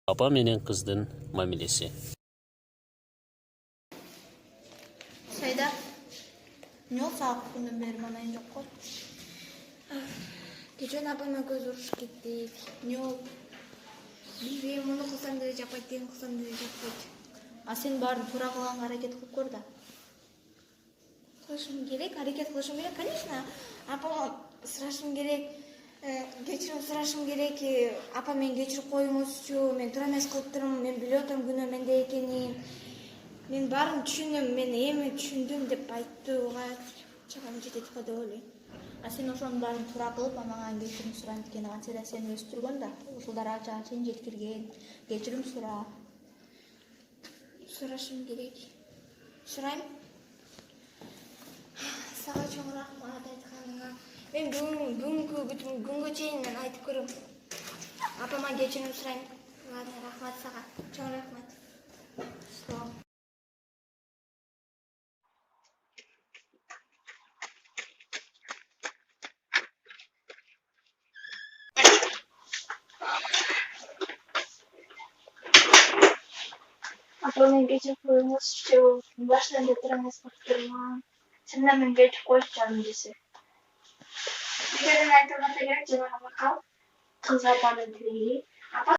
Апа менен кыздын мамилеси. Сайда, не oldu sağ күнүн бери манайын жок го? Кечен апама көз урушуп кеттик. Не oldu? Билбейм, муну кылсам деле жакпайт, тигини кылсам деле жакпайт. А сен баарын туура кылганга аракет кылып көр да. Кылышым керек, аракет кылышым керек, конечно. Апама сурашым керек, кечирим сурашым керек. Апа, мен кечирип коюңузчу, мен туура эмес кылыптырмын, мен билип атам күнөө менде экенин. Мен баарын түшүнөм, мен эми түшүндүм деп айтууга чагым жетет го деп ойлойм. А сен ошонун баарын туура кылып, маған кечирим сурайм дегени кантсе да сени өстүргөн да. Ушул даражага чейин жеткирген. Кечирим сура. Сурашым керек. Сурайм. Сага чоң рахмат айтканыңа. Мен бүгүнкү күнгө чейин мен айтып көрөм. Апама кечирим сурайм. Ладно, рахмат сага. Чоң рахмат. Салам. Апа, мен кечирип коюңузчу, башынан эле туура эмес кылыптырмын. Чынында мен кечирип коюшу жагым десе. Бекерден айтылган эле керек жанагы макал. Кыз апанын тиреги. Апа